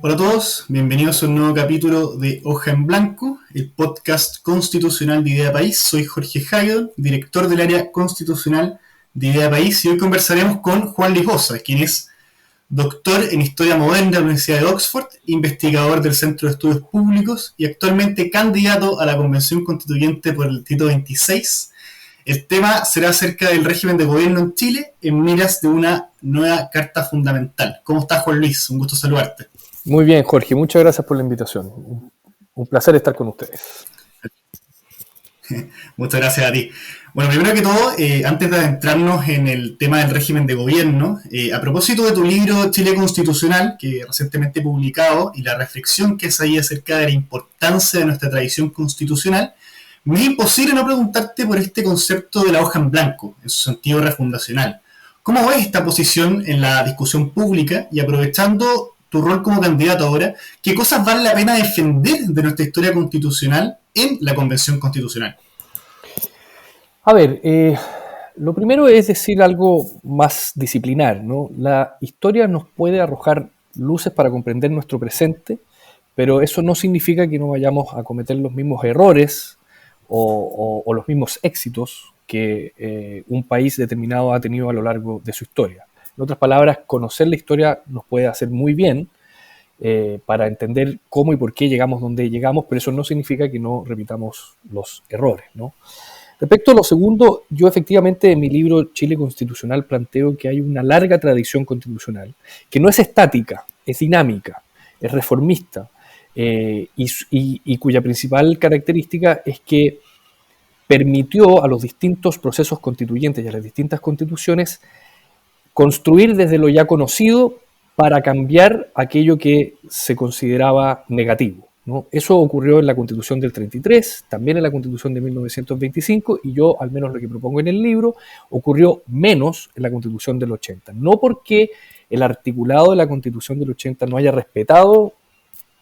Hola a todos, bienvenidos a un nuevo capítulo de Hoja en Blanco, el podcast constitucional de Idea País. Soy Jorge Haydon, director del área constitucional de Idea País, y hoy conversaremos con Juan Lisbosa, quien es doctor en Historia Moderna de la Universidad de Oxford, investigador del Centro de Estudios Públicos y actualmente candidato a la Convención Constituyente por el Distrito 26. El tema será acerca del régimen de gobierno en Chile en miras de una nueva Carta Fundamental. ¿Cómo estás, Juan Luis? Un gusto saludarte. Muy bien, Jorge. Muchas gracias por la invitación. Un placer estar con ustedes. Muchas gracias a ti. Bueno, primero que todo, antes de adentrarnos en el tema del régimen de gobierno, a propósito de tu libro Chile Constitucional, que recientemente publicado, y la reflexión que es ahí acerca de la importancia de nuestra tradición constitucional, me es imposible no preguntarte por este concepto de la hoja en blanco, en su sentido refundacional. ¿Cómo ves esta posición en la discusión pública y aprovechando tu rol como candidato ahora, qué cosas vale la pena defender de nuestra historia constitucional en la Convención Constitucional? A ver, lo primero es decir algo más disciplinar, ¿no? La historia nos puede arrojar luces para comprender nuestro presente, pero eso no significa que no vayamos a cometer los mismos errores o los mismos éxitos que un país determinado ha tenido a lo largo de su historia. En otras palabras, conocer la historia nos puede hacer muy bien para entender cómo y por qué llegamos donde llegamos, pero eso no significa que no repitamos los errores, ¿no? Respecto a lo segundo, yo efectivamente en mi libro Chile Constitucional planteo que hay una larga tradición constitucional, que no es estática, es dinámica, es reformista, y cuya principal característica es que permitió a los distintos procesos constituyentes y a las distintas constituciones construir desde lo ya conocido para cambiar aquello que se consideraba negativo, ¿no? Eso ocurrió en la Constitución del 33, también en la Constitución de 1925, y yo, al menos lo que propongo en el libro, ocurrió menos en la Constitución del 80. No porque el articulado de la Constitución del 80 no haya respetado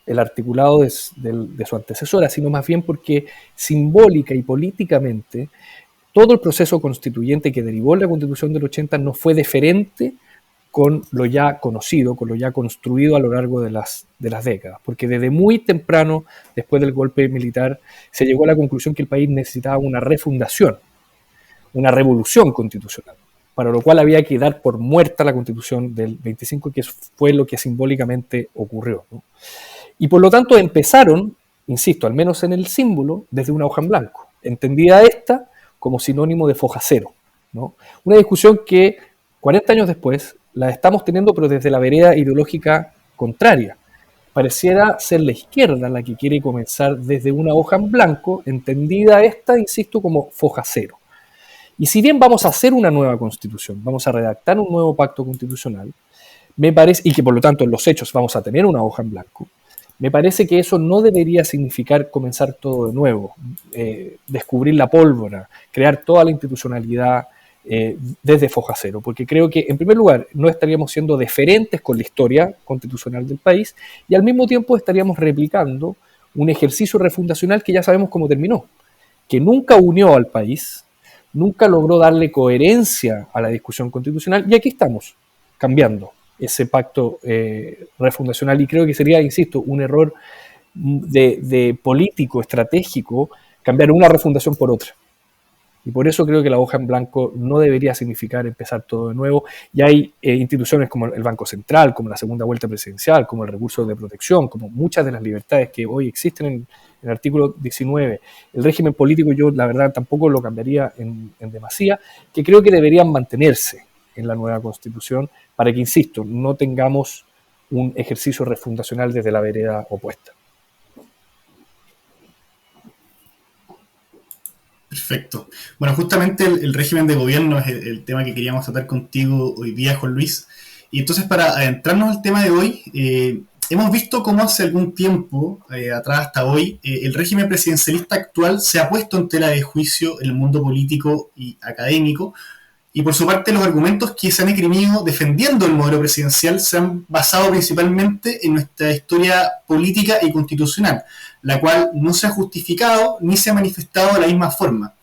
el articulado de su antecesora, sino más bien porque simbólica y políticamente todo el proceso constituyente que derivó en la Constitución del 80 no fue deferente con lo ya conocido, con lo ya construido a lo largo de las décadas, porque desde muy temprano, después del golpe militar, se llegó a la conclusión que el país necesitaba una refundación, una revolución constitucional, para lo cual había que dar por muerta la Constitución del 25, que fue lo que simbólicamente ocurrió, ¿no? Y por lo tanto empezaron, insisto, al menos en el símbolo, desde una hoja en blanco, entendida esta como sinónimo de foja cero, ¿no? Una discusión que 40 años después la estamos teniendo, pero desde la vereda ideológica contraria. Pareciera ser la izquierda la que quiere comenzar desde una hoja en blanco, entendida esta, insisto, como foja cero. Y si bien vamos a hacer una nueva constitución, vamos a redactar un nuevo pacto constitucional, me parece, y que por lo tanto en los hechos vamos a tener una hoja en blanco, me parece que eso no debería significar comenzar todo de nuevo, descubrir la pólvora, crear toda la institucionalidad desde foja cero, porque creo que en primer lugar no estaríamos siendo deferentes con la historia constitucional del país y al mismo tiempo estaríamos replicando un ejercicio refundacional que ya sabemos cómo terminó, que nunca unió al país, nunca logró darle coherencia a la discusión constitucional, y aquí estamos cambiando ese pacto refundacional, y creo que sería, insisto, un error de político, estratégico, cambiar una refundación por otra. Y por eso creo que la hoja en blanco no debería significar empezar todo de nuevo. Y hay instituciones como el Banco Central, como la segunda vuelta presidencial, como el recurso de protección, como muchas de las libertades que hoy existen en el artículo 19. El régimen político yo, la verdad, tampoco lo cambiaría en demasía, que creo que deberían mantenerse en la nueva Constitución para que, insisto, no tengamos un ejercicio refundacional desde la vereda opuesta. Perfecto. Bueno, justamente el régimen de gobierno es el tema que queríamos tratar contigo hoy día, Juan Luis. Y entonces, para adentrarnos al tema de hoy, hemos visto cómo hace algún tiempo, atrás hasta hoy, el régimen presidencialista actual se ha puesto en tela de juicio en el mundo político y académico. Y por su parte, los argumentos que se han esgrimido defendiendo el modelo presidencial se han basado principalmente en nuestra historia política y constitucional, la cual no se ha justificado ni se ha manifestado de la misma forma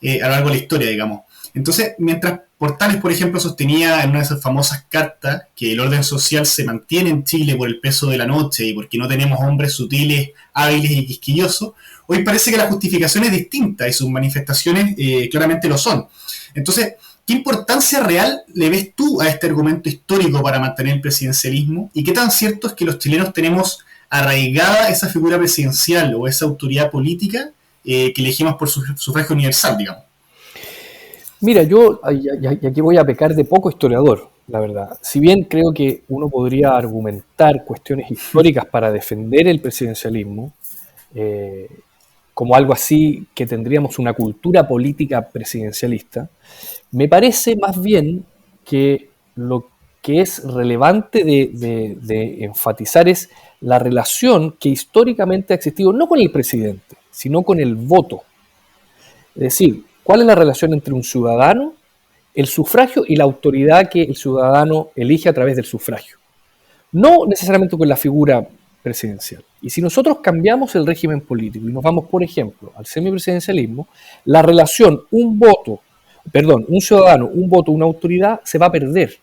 a lo largo de la historia, digamos. Entonces, mientras Portales, por ejemplo, sostenía en una de esas famosas cartas que el orden social se mantiene en Chile por el peso de la noche y porque no tenemos hombres sutiles, hábiles y quisquillosos. Hoy parece que la justificación es distinta y sus manifestaciones claramente lo son. Entonces, ¿qué importancia real le ves tú a este argumento histórico para mantener el presidencialismo? ¿Y qué tan cierto es que los chilenos tenemos arraigada esa figura presidencial o esa autoridad política que elegimos por sufragio universal, digamos? Mira, yo y aquí voy a pecar de poco historiador, la verdad. Si bien creo que uno podría argumentar cuestiones históricas para defender el presidencialismo, eh, como algo así que tendríamos una cultura política presidencialista, me parece más bien que lo que es relevante de enfatizar es la relación que históricamente ha existido no con el presidente, sino con el voto. Es decir, ¿cuál es la relación entre un ciudadano, el sufragio y la autoridad que el ciudadano elige a través del sufragio? No necesariamente con la figura presidencial. Y si nosotros cambiamos el régimen político y nos vamos, por ejemplo, al semipresidencialismo, la relación un ciudadano, un voto, una autoridad, se va a perder.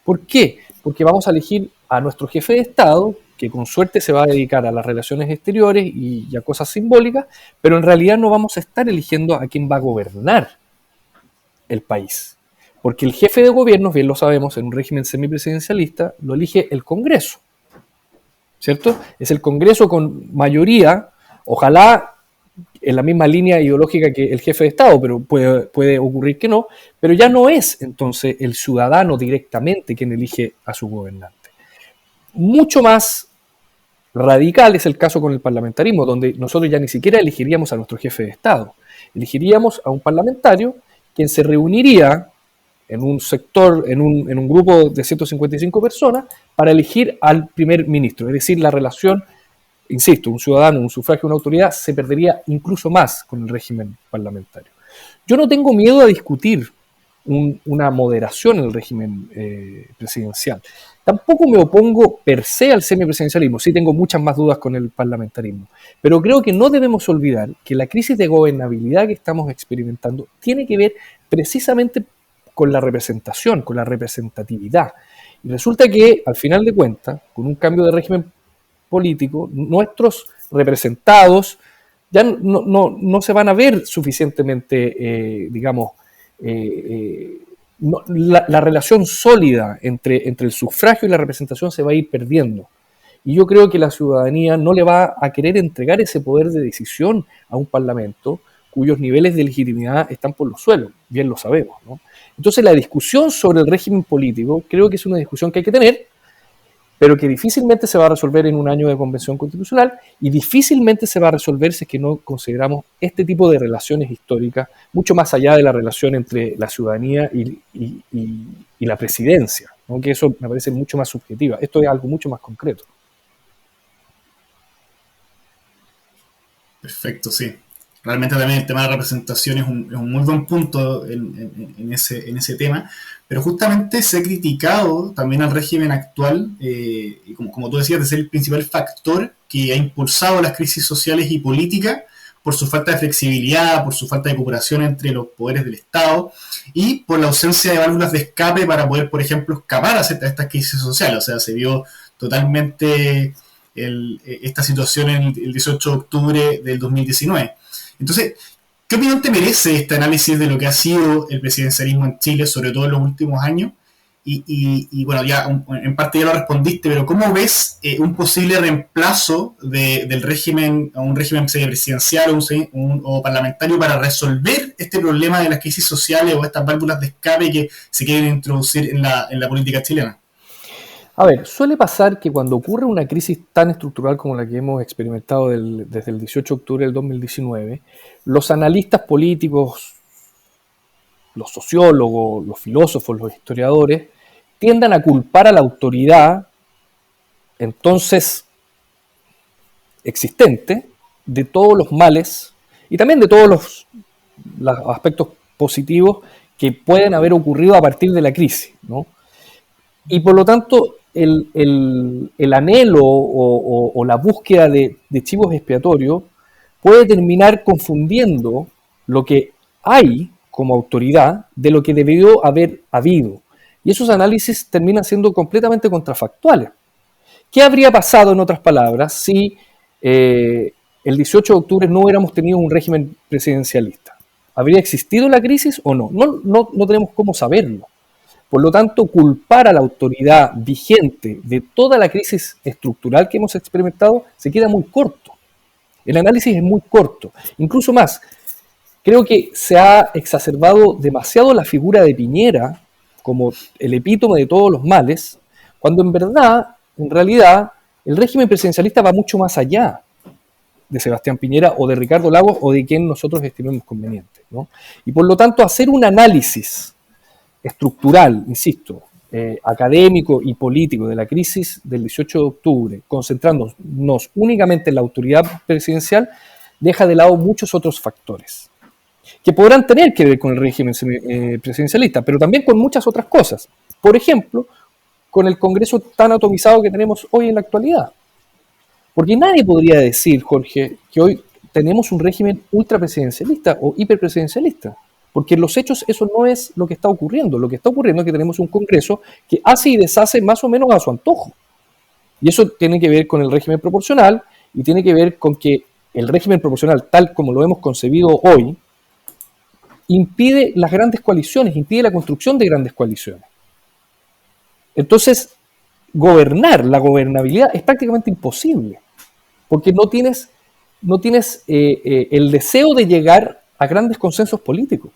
¿Por qué? Porque vamos a elegir a nuestro jefe de Estado, que con suerte se va a dedicar a las relaciones exteriores y a cosas simbólicas, pero en realidad no vamos a estar eligiendo a quién va a gobernar el país. Porque el jefe de gobierno, bien lo sabemos, en un régimen semipresidencialista, lo elige el Congreso, ¿cierto? Es el Congreso con mayoría, ojalá en la misma línea ideológica que el jefe de Estado, pero puede ocurrir que no, pero ya no es entonces el ciudadano directamente quien elige a su gobernante. Mucho más radical es el caso con el parlamentarismo, donde nosotros ya ni siquiera elegiríamos a nuestro jefe de Estado, elegiríamos a un parlamentario quien se reuniría en un sector, en un grupo de 155 personas para elegir al primer ministro. Es decir, la relación, insisto, un ciudadano, un sufragio, una autoridad, se perdería incluso más con el régimen parlamentario. Yo no tengo miedo a discutir una moderación en el régimen presidencial. Tampoco me opongo per se al semipresidencialismo, sí tengo muchas más dudas con el parlamentarismo, pero creo que no debemos olvidar que la crisis de gobernabilidad que estamos experimentando tiene que ver precisamente con la representación, con la representatividad. Y resulta que, al final de cuentas, con un cambio de régimen político, nuestros representados ya no se van a ver suficientemente, la relación sólida entre el sufragio y la representación se va a ir perdiendo. Y yo creo que la ciudadanía no le va a querer entregar ese poder de decisión a un parlamento cuyos niveles de legitimidad están por los suelos, bien lo sabemos, ¿no? Entonces la discusión sobre el régimen político creo que es una discusión que hay que tener, pero que difícilmente se va a resolver en un año de convención constitucional y difícilmente se va a resolver si es que no consideramos este tipo de relaciones históricas mucho más allá de la relación entre la ciudadanía y la presidencia, ¿no? Que eso me parece mucho más subjetiva. Esto es algo mucho más concreto. Perfecto, sí. Realmente también el tema de representación es un muy buen punto en ese tema, pero justamente se ha criticado también al régimen actual, y como tú decías, de ser el principal factor que ha impulsado las crisis sociales y políticas por su falta de flexibilidad, por su falta de cooperación entre los poderes del Estado y por la ausencia de válvulas de escape para poder, por ejemplo, escapar a estas crisis sociales. O sea, se vio totalmente esta situación en el 18 de octubre del 2019. Entonces, ¿qué opinión te merece este análisis de lo que ha sido el presidencialismo en Chile, sobre todo en los últimos años? Y bueno, ya en parte ya lo respondiste, pero ¿cómo ves un posible reemplazo del régimen a un régimen presidencial o parlamentario para resolver este problema de las crisis sociales o estas válvulas de escape que se quieren introducir en la política chilena? A ver, suele pasar que cuando ocurre una crisis tan estructural como la que hemos experimentado desde el 18 de octubre del 2019, los analistas políticos, los sociólogos, los filósofos, los historiadores, tiendan a culpar a la autoridad entonces existente de todos los males y también de todos los aspectos positivos que pueden haber ocurrido a partir de la crisis, ¿no? Y por lo tanto, el anhelo o la búsqueda de chivos expiatorios puede terminar confundiendo lo que hay como autoridad de lo que debió haber habido. Y esos análisis terminan siendo completamente contrafactuales. ¿Qué habría pasado, en otras palabras, si el 18 de octubre no hubiéramos tenido un régimen presidencialista? ¿Habría existido la crisis o no? No tenemos cómo saberlo. Por lo tanto, culpar a la autoridad vigente de toda la crisis estructural que hemos experimentado se queda muy corto. El análisis es muy corto. Incluso más, creo que se ha exacerbado demasiado la figura de Piñera como el epítome de todos los males, cuando en realidad, el régimen presidencialista va mucho más allá de Sebastián Piñera o de Ricardo Lagos o de quien nosotros estimemos conveniente, ¿no? Y por lo tanto, hacer un análisis estructural, insisto, académico y político de la crisis del 18 de octubre, concentrándonos únicamente en la autoridad presidencial, deja de lado muchos otros factores que podrán tener que ver con el régimen presidencialista, pero también con muchas otras cosas. Por ejemplo, con el Congreso tan atomizado que tenemos hoy en la actualidad. Porque nadie podría decir, Jorge, que hoy tenemos un régimen ultrapresidencialista o hiperpresidencialista. Porque en los hechos eso no es lo que está ocurriendo. Lo que está ocurriendo es que tenemos un Congreso que hace y deshace más o menos a su antojo. Y eso tiene que ver con el régimen proporcional y tiene que ver con que el régimen proporcional, tal como lo hemos concebido hoy, impide las grandes coaliciones, impide la construcción de grandes coaliciones. Entonces, la gobernabilidad es prácticamente imposible, porque no tienes el deseo de llegar a grandes consensos políticos.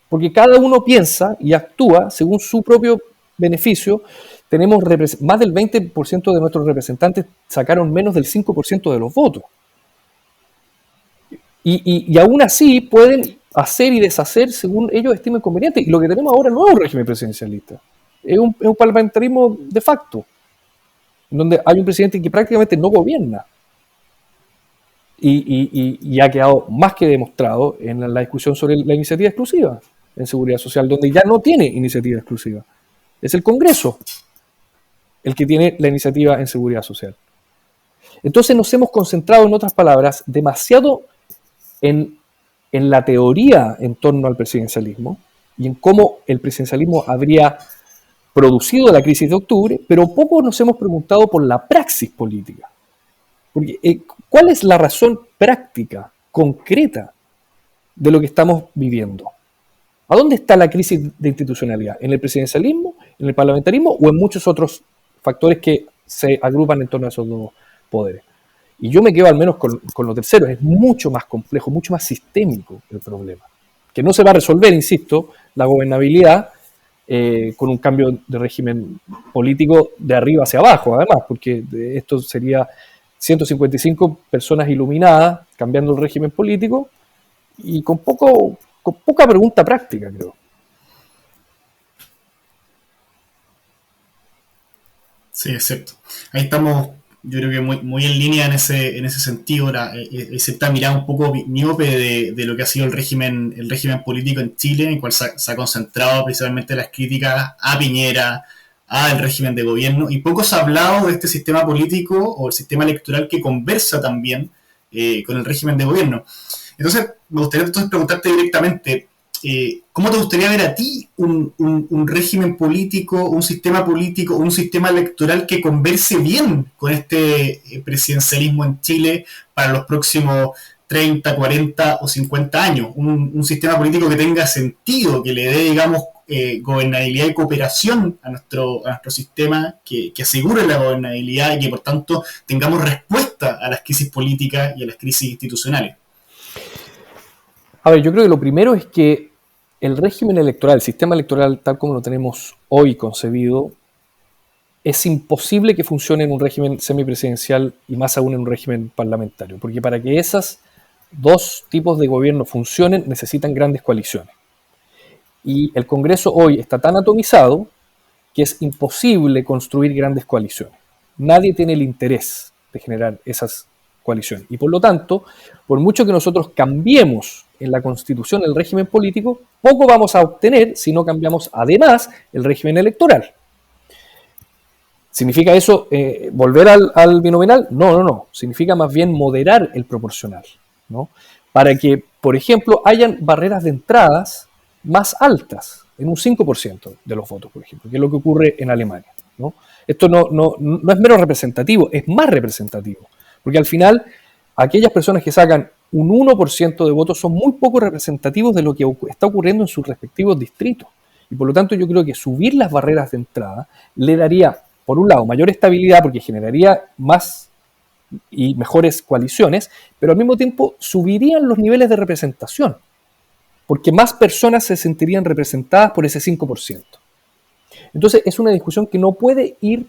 Porque cada uno piensa y actúa según su propio beneficio. Tenemos más del 20% de nuestros representantes sacaron menos del 5% de los votos. Y aún así pueden hacer y deshacer según ellos estimen conveniente. Y lo que tenemos ahora no es un régimen presidencialista. Es un parlamentarismo de facto, en donde hay un presidente que prácticamente no gobierna. Y ha quedado más que demostrado en la discusión sobre la iniciativa exclusiva en seguridad social, donde ya no tiene iniciativa exclusiva. Es el Congreso el que tiene la iniciativa en seguridad social. Entonces nos hemos concentrado, en otras palabras, demasiado en la teoría en torno al presidencialismo y en cómo el presidencialismo habría producido la crisis de octubre, pero poco nos hemos preguntado por la praxis política. Porque, ¿cuál es la razón práctica, concreta, de lo que estamos viviendo? ¿A dónde está la crisis de institucionalidad? ¿En el presidencialismo, en el parlamentarismo o en muchos otros factores que se agrupan en torno a esos dos poderes? Y yo me quedo al menos con lo tercero. Es mucho más complejo, mucho más sistémico el problema. Que no se va a resolver, insisto, la gobernabilidad con un cambio de régimen político de arriba hacia abajo, además, porque esto sería 155 personas iluminadas cambiando el régimen político y con poca pregunta práctica, creo. Sí, es cierto. Ahí estamos, yo creo que muy en línea en ese sentido. Cierta mirada un poco miope de lo que ha sido el régimen político en Chile, en el cual se ha concentrado principalmente las críticas a Piñera, al régimen de gobierno, y poco se ha hablado de este sistema político o el sistema electoral que conversa también con el régimen de gobierno. Entonces, me gustaría preguntarte directamente, ¿cómo te gustaría ver a ti un régimen político, un sistema electoral que converse bien con este presidencialismo en Chile para los próximos 30, 40 o 50 años? Un sistema político que tenga sentido, que le dé, digamos, gobernabilidad y cooperación a nuestro sistema, que asegure la gobernabilidad y que, por tanto, tengamos respuesta a las crisis políticas y a las crisis institucionales. A ver, yo creo que lo primero es que el régimen electoral, el sistema electoral tal como lo tenemos hoy concebido, es imposible que funcione en un régimen semipresidencial y más aún en un régimen parlamentario, porque para que esos dos tipos de gobierno funcionen necesitan grandes coaliciones. Y el Congreso hoy está tan atomizado que es imposible construir grandes coaliciones. Nadie tiene el interés de generar esas coaliciones. Y por lo tanto, por mucho que nosotros cambiemos en la Constitución el régimen político, poco vamos a obtener si no cambiamos además el régimen electoral. ¿Significa eso volver al binominal? No. Significa más bien moderar el proporcional, ¿no? Para que por ejemplo, hayan barreras de entradas más altas, en un 5% de los votos, por ejemplo, que es lo que ocurre en Alemania, ¿no? Esto no es menos representativo, es más representativo, porque al final aquellas personas que sacan un 1% de votos son muy poco representativos de lo que está ocurriendo en sus respectivos distritos. Y por lo tanto yo creo que subir las barreras de entrada le daría, por un lado, mayor estabilidad porque generaría más y mejores coaliciones, pero al mismo tiempo subirían los niveles de representación, porque más personas se sentirían representadas por ese 5%. Entonces es una discusión que no puede ir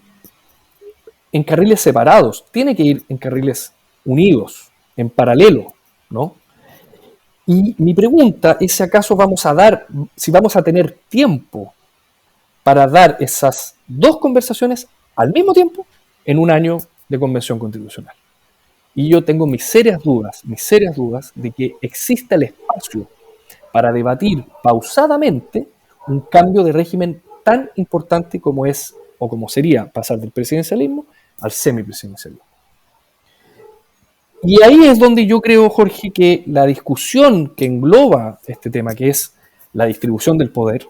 en carriles separados, tiene que ir en carriles unidos, en paralelo, ¿no? Y mi pregunta es si acaso si vamos a tener tiempo para dar esas dos conversaciones al mismo tiempo en un año de convención constitucional. Y yo tengo mis serias dudas de que exista el espacio para debatir pausadamente un cambio de régimen tan importante como es, o como sería, pasar del presidencialismo al semipresidencialismo. Y ahí es donde yo creo, Jorge, que la discusión que engloba este tema, que es la distribución del poder,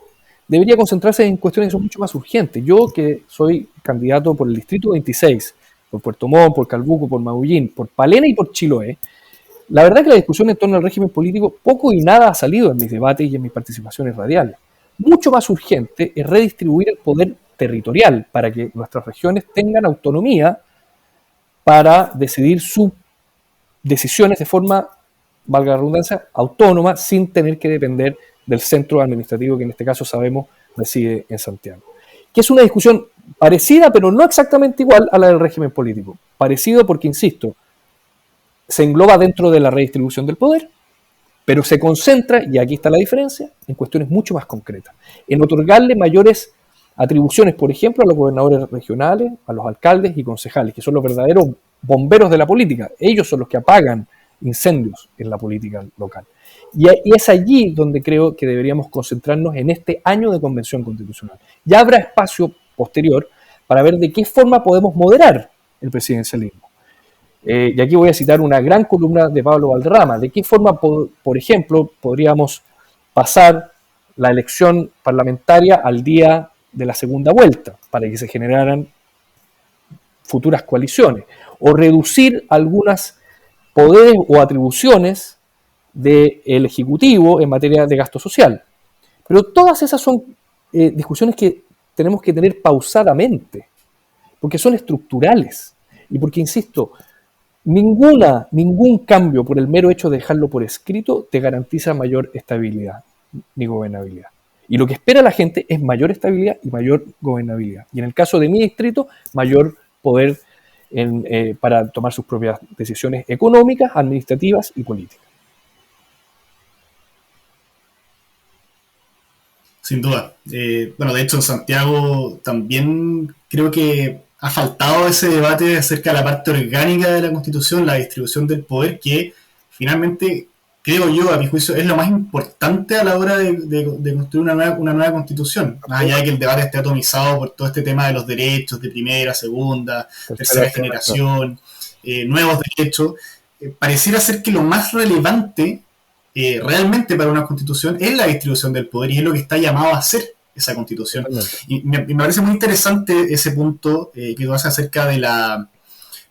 debería concentrarse en cuestiones que son mucho más urgentes. Yo, que soy candidato por el Distrito 26, por Puerto Montt, por Calbuco, por Maullín, por Palena y por Chiloé, la verdad es que la discusión en torno al régimen político poco y nada ha salido en mis debates y en mis participaciones radiales. Mucho más urgente es redistribuir el poder territorial para que nuestras regiones tengan autonomía para decidir sus decisiones de forma, valga la redundancia, autónoma, sin tener que depender del centro administrativo que en este caso sabemos reside en Santiago. Que es una discusión parecida, pero no exactamente igual a la del régimen político. Parecido porque, insisto, se engloba dentro de la redistribución del poder, pero se concentra, y aquí está la diferencia, en cuestiones mucho más concretas. En otorgarle mayores atribuciones, por ejemplo, a los gobernadores regionales, a los alcaldes y concejales, que son los verdaderos bomberos de la política. Ellos son los que apagan incendios en la política local. Y es allí donde creo que deberíamos concentrarnos en este año de convención constitucional. Ya habrá espacio posterior para ver de qué forma podemos moderar el presidencialismo. Y aquí voy a citar una gran columna de Pablo Valderrama. ¿De qué forma, por ejemplo, podríamos pasar la elección parlamentaria al día de la segunda vuelta para que se generaran futuras coaliciones? O reducir algunas poderes o atribuciones del Ejecutivo en materia de gasto social. Pero todas esas son discusiones que tenemos que tener pausadamente, porque son estructurales y porque, insisto, ningún cambio por el mero hecho de dejarlo por escrito te garantiza mayor estabilidad ni gobernabilidad. Y lo que espera la gente es mayor estabilidad y mayor gobernabilidad. Y en el caso de mi distrito, mayor poder para tomar sus propias decisiones económicas, administrativas y políticas. Sin duda. Bueno, de hecho en Santiago también creo que ha faltado ese debate acerca de la parte orgánica de la Constitución, la distribución del poder, que finalmente, creo yo, a mi juicio, es lo más importante a la hora de construir una nueva Constitución. Más allá de que el debate esté atomizado por todo este tema de los derechos de primera, segunda, tercera generación, nuevos derechos, pareciera ser que lo más relevante realmente para una Constitución es la distribución del poder y es lo que está llamado a hacer esa Constitución. Y me parece muy interesante ese punto que tú haces acerca de la,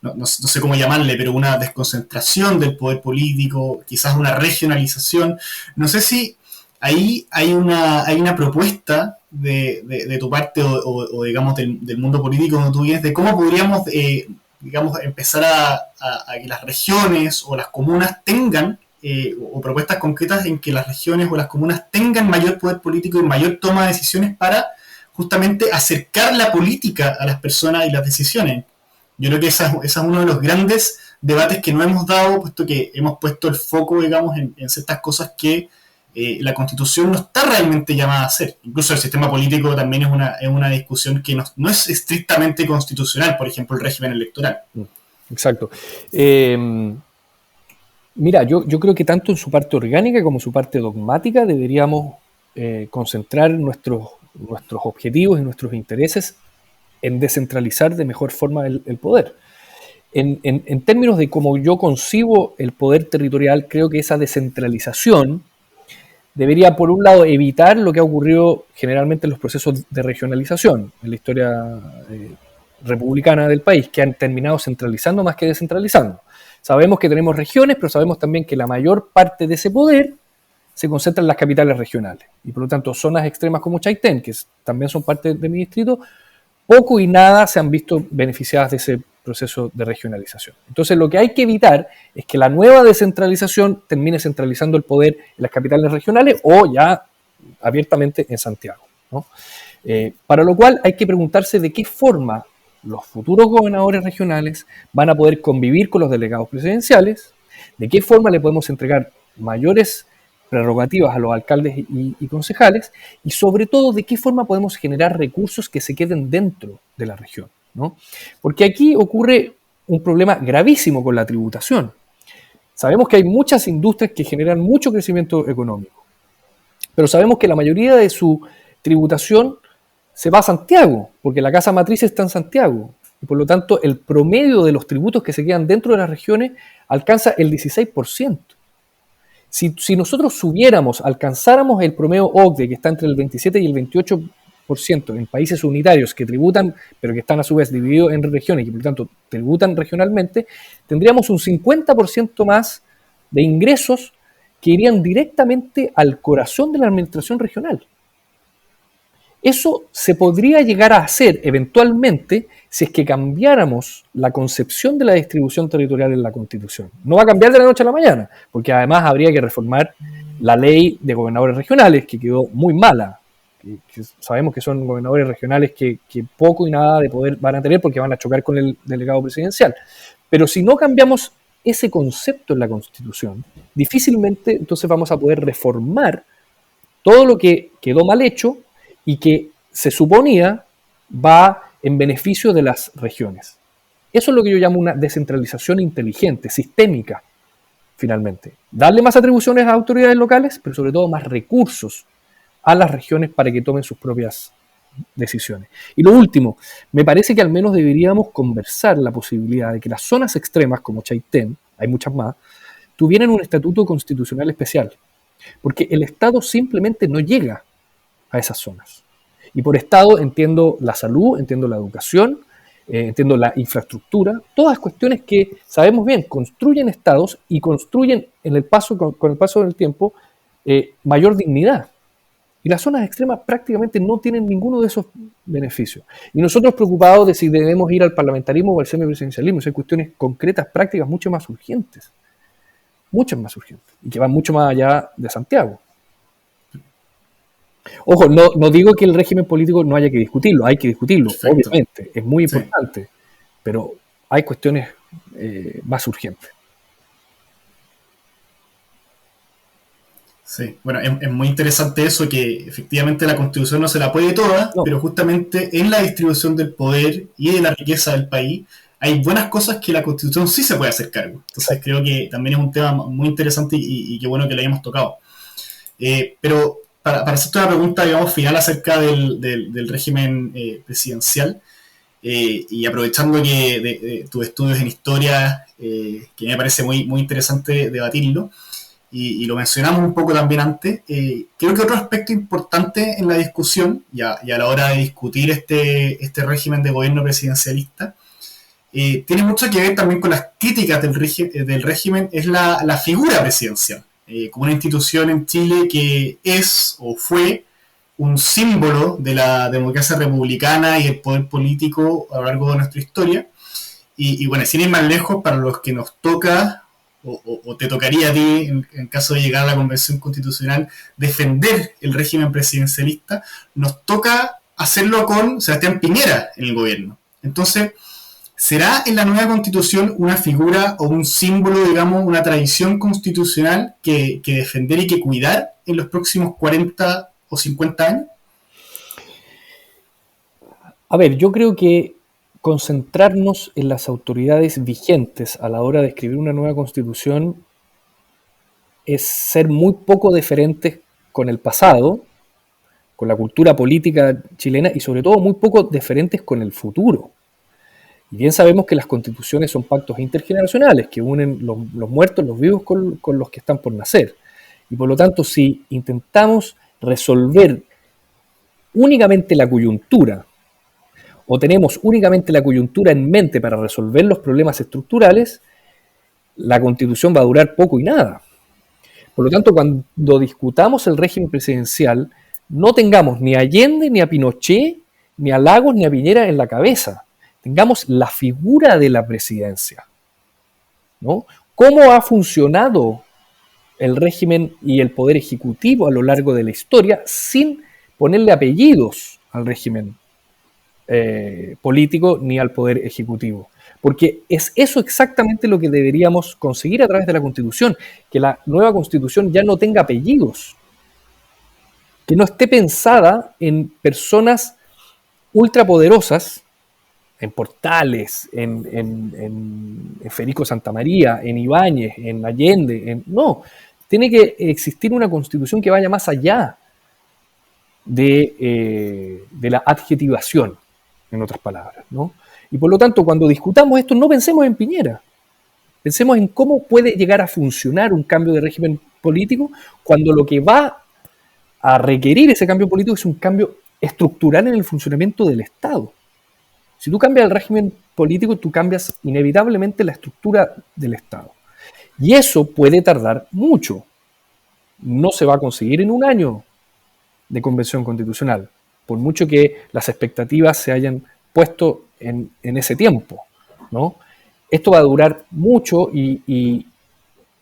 no sé cómo llamarle, pero una desconcentración del poder político, quizás una regionalización. No sé si ahí hay una propuesta de tu parte o digamos del mundo político donde tú vienes, de cómo podríamos digamos empezar a que las regiones o las comunas tengan o propuestas concretas en que las regiones o las comunas tengan mayor poder político y mayor toma de decisiones para justamente acercar la política a las personas y las decisiones. Yo creo que ese es uno de los grandes debates que no hemos dado, puesto que hemos puesto el foco, digamos, en ciertas cosas que la Constitución no está realmente llamada a hacer. Incluso el sistema político también es una discusión que no es estrictamente constitucional, por ejemplo, el régimen electoral. Exacto. Mira, yo creo que tanto en su parte orgánica como en su parte dogmática deberíamos concentrar nuestros objetivos y nuestros intereses en descentralizar de mejor forma el poder. en términos de cómo yo concibo el poder territorial, creo que esa descentralización debería, por un lado, evitar lo que ha ocurrido generalmente en los procesos de regionalización en la historia republicana del país, que han terminado centralizando más que descentralizando. Sabemos que tenemos regiones, pero sabemos también que la mayor parte de ese poder se concentra en las capitales regionales. Y por lo tanto, zonas extremas como Chaitén, que también son parte de mi distrito, poco y nada se han visto beneficiadas de ese proceso de regionalización. Entonces, lo que hay que evitar es que la nueva descentralización termine centralizando el poder en las capitales regionales o ya abiertamente en Santiago, ¿no? Para lo cual hay que preguntarse de qué forma los futuros gobernadores regionales van a poder convivir con los delegados presidenciales, de qué forma le podemos entregar mayores prerrogativas a los alcaldes y concejales, y sobre todo de qué forma podemos generar recursos que se queden dentro de la región, ¿no? Porque aquí ocurre un problema gravísimo con la tributación. Sabemos que hay muchas industrias que generan mucho crecimiento económico, pero sabemos que la mayoría de su tributación se va a Santiago, porque la casa matriz está en Santiago, y por lo tanto el promedio de los tributos que se quedan dentro de las regiones alcanza el 16%. Si nosotros subiéramos, alcanzáramos el promedio OCDE, que está entre el 27 y el 28% en países unitarios que tributan, pero que están a su vez divididos en regiones y por lo tanto tributan regionalmente, tendríamos un 50% más de ingresos que irían directamente al corazón de la administración regional. Eso se podría llegar a hacer eventualmente si es que cambiáramos la concepción de la distribución territorial en la Constitución. No va a cambiar de la noche a la mañana, porque además habría que reformar la ley de gobernadores regionales, que quedó muy mala. Que sabemos que son gobernadores regionales que poco y nada de poder van a tener porque van a chocar con el delegado presidencial. Pero si no cambiamos ese concepto en la Constitución, difícilmente entonces vamos a poder reformar todo lo que quedó mal hecho y que se suponía va en beneficio de las regiones. Eso es lo que yo llamo una descentralización inteligente, sistémica, finalmente. Darle más atribuciones a autoridades locales, pero sobre todo más recursos a las regiones para que tomen sus propias decisiones. Y lo último, me parece que al menos deberíamos conversar la posibilidad de que las zonas extremas, como Chaitén, hay muchas más, tuvieran un estatuto constitucional especial, porque el Estado simplemente no llega a esas zonas. Y por Estado entiendo la salud, entiendo la educación, entiendo la infraestructura, todas cuestiones que sabemos bien, construyen estados y construyen en el paso, con el paso del tiempo mayor dignidad. Y las zonas extremas prácticamente no tienen ninguno de esos beneficios. Y nosotros preocupados de si debemos ir al parlamentarismo o al semipresidencialismo, hay cuestiones concretas, prácticas, mucho más urgentes, y que van mucho más allá de Santiago. Ojo, no digo que el régimen político no haya que discutirlo, hay que discutirlo, perfecto, obviamente, es muy importante, sí, pero hay cuestiones más urgentes. Sí, bueno, es muy interesante eso, que efectivamente la Constitución no se la puede toda, no, pero justamente en la distribución del poder y de la riqueza del país hay buenas cosas que la Constitución sí se puede hacer cargo. Entonces creo que también es un tema muy interesante y qué bueno que lo hayamos tocado. Pero para hacerte una pregunta, digamos, final acerca del régimen presidencial, y aprovechando que de tus estudios en historia, que me parece muy, muy interesante debatirlo, y lo mencionamos un poco también antes, creo que otro aspecto importante en la discusión y a la hora de discutir este régimen de gobierno presidencialista, tiene mucho que ver también con las críticas del régimen, es la figura presidencial. Como una institución en Chile que es o fue un símbolo de la democracia republicana y el poder político a lo largo de nuestra historia. Y bueno, sin ir más lejos, para los que nos toca o te tocaría a ti, en caso de llegar a la Convención Constitucional, defender el régimen presidencialista, nos toca hacerlo con Sebastián Piñera en el gobierno. Entonces, ¿será en la nueva Constitución una figura o un símbolo, digamos, una tradición constitucional que defender y que cuidar en los próximos 40 o 50 años? A ver, yo creo que concentrarnos en las autoridades vigentes a la hora de escribir una nueva Constitución es ser muy poco deferentes con el pasado, con la cultura política chilena y sobre todo muy poco deferentes con el futuro. Y bien sabemos que las constituciones son pactos intergeneracionales que unen los muertos, los vivos con los que están por nacer. Y por lo tanto, si intentamos resolver únicamente la coyuntura, o tenemos únicamente la coyuntura en mente para resolver los problemas estructurales, la Constitución va a durar poco y nada. Por lo tanto, cuando discutamos el régimen presidencial, no tengamos ni a Allende, ni a Pinochet, ni a Lagos, ni a Piñera en la cabeza. Tengamos la figura de la presidencia, ¿no? ¿Cómo ha funcionado el régimen y el poder ejecutivo a lo largo de la historia sin ponerle apellidos al régimen político ni al poder ejecutivo? Porque es eso exactamente lo que deberíamos conseguir a través de la Constitución, que la nueva Constitución ya no tenga apellidos, que no esté pensada en personas ultrapoderosas, en Portales, en Federico Santamaría, en Ibáñez, en Allende. No, tiene que existir una Constitución que vaya más allá de la adjetivación, en otras palabras, ¿no? Y por lo tanto, cuando discutamos esto, no pensemos en Piñera. Pensemos en cómo puede llegar a funcionar un cambio de régimen político cuando lo que va a requerir ese cambio político es un cambio estructural en el funcionamiento del Estado. Si tú cambias el régimen político, tú cambias inevitablemente la estructura del Estado. Y eso puede tardar mucho. No se va a conseguir en un año de convención constitucional, por mucho que las expectativas se hayan puesto en ese tiempo, ¿no? Esto va a durar mucho y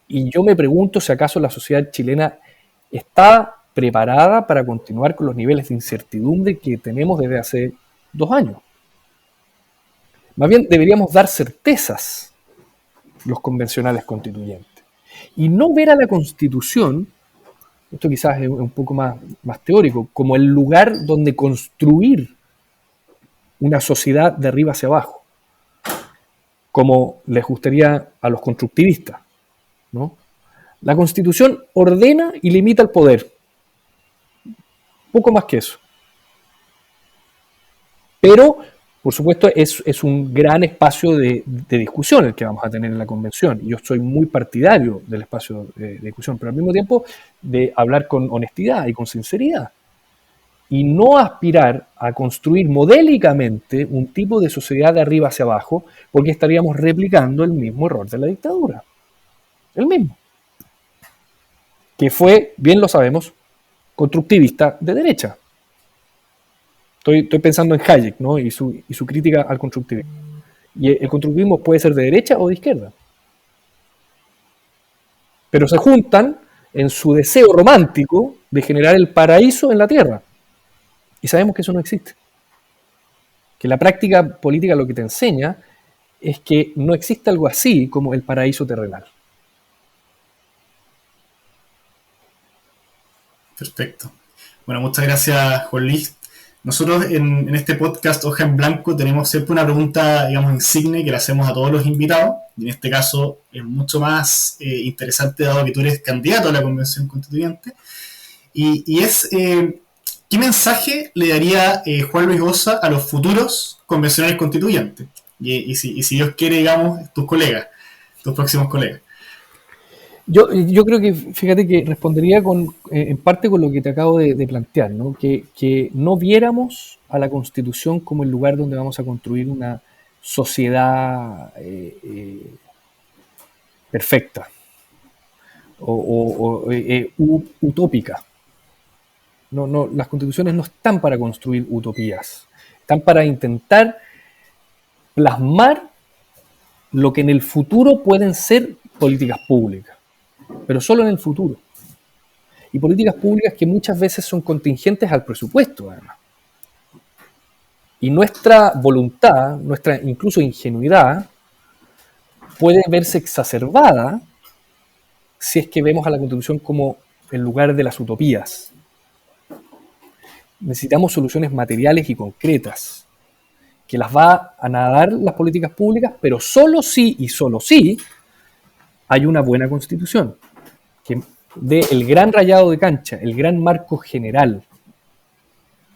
yo me pregunto si acaso la sociedad chilena está preparada para continuar con los niveles de incertidumbre que tenemos desde hace 2 años. Más bien deberíamos dar certezas los convencionales constituyentes y no ver a la Constitución, esto quizás es un poco más teórico, como el lugar donde construir una sociedad de arriba hacia abajo, como les gustaría a los constructivistas, ¿no? La Constitución ordena y limita el poder, poco más que eso. Pero, por supuesto, es un gran espacio de discusión el que vamos a tener en la convención. Y yo soy muy partidario del espacio de discusión, pero al mismo tiempo de hablar con honestidad y con sinceridad. Y no aspirar a construir modélicamente un tipo de sociedad de arriba hacia abajo, porque estaríamos replicando el mismo error de la dictadura. El mismo. Que fue, bien lo sabemos, constructivista de derecha. Estoy pensando en Hayek, ¿no? y su crítica al constructivismo. Y el constructivismo puede ser de derecha o de izquierda. Pero se juntan en su deseo romántico de generar el paraíso en la tierra. Y sabemos que eso no existe. Que la práctica política lo que te enseña es que no existe algo así como el paraíso terrenal. Perfecto. Bueno, muchas gracias, Juan Luis. Nosotros en este podcast Hoja en Blanco tenemos siempre una pregunta, digamos, insigne que le hacemos a todos los invitados. Y en este caso es mucho más interesante dado que tú eres candidato a la Convención Constituyente. Y es, ¿qué mensaje le daría Juan Luis Boza a los futuros convencionales constituyentes? Y si Dios quiere, digamos, tus colegas, tus próximos colegas. Yo creo que, fíjate que respondería en parte con lo que te acabo de plantear, ¿no? Que no viéramos a la Constitución como el lugar donde vamos a construir una sociedad perfecta o utópica. No, las constituciones no están para construir utopías, están para intentar plasmar lo que en el futuro pueden ser políticas públicas, pero solo en el futuro. Y políticas públicas que muchas veces son contingentes al presupuesto, además. Y nuestra voluntad, nuestra incluso ingenuidad, puede verse exacerbada si es que vemos a la Constitución como el lugar de las utopías. Necesitamos soluciones materiales y concretas, que las va a dar las políticas públicas, pero solo si y solo si hay una buena Constitución, que dé el gran rayado de cancha, el gran marco general,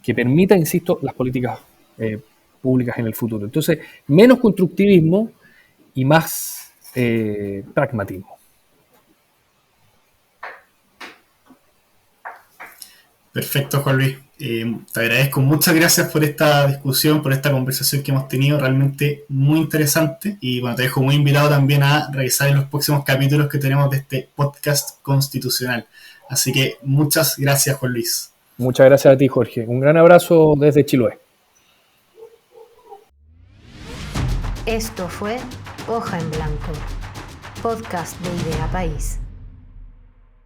que permita, insisto, las políticas públicas en el futuro. Entonces, menos constructivismo y más pragmatismo. Perfecto, Juan Luis. Te agradezco. Muchas gracias por esta discusión, por esta conversación que hemos tenido, realmente muy interesante. Y bueno, te dejo muy invitado también a revisar en los próximos capítulos que tenemos de este podcast constitucional. Así que muchas gracias, Juan Luis. Muchas gracias a ti, Jorge. Un gran abrazo desde Chiloé. Esto fue Hoja en Blanco, podcast de Idea País.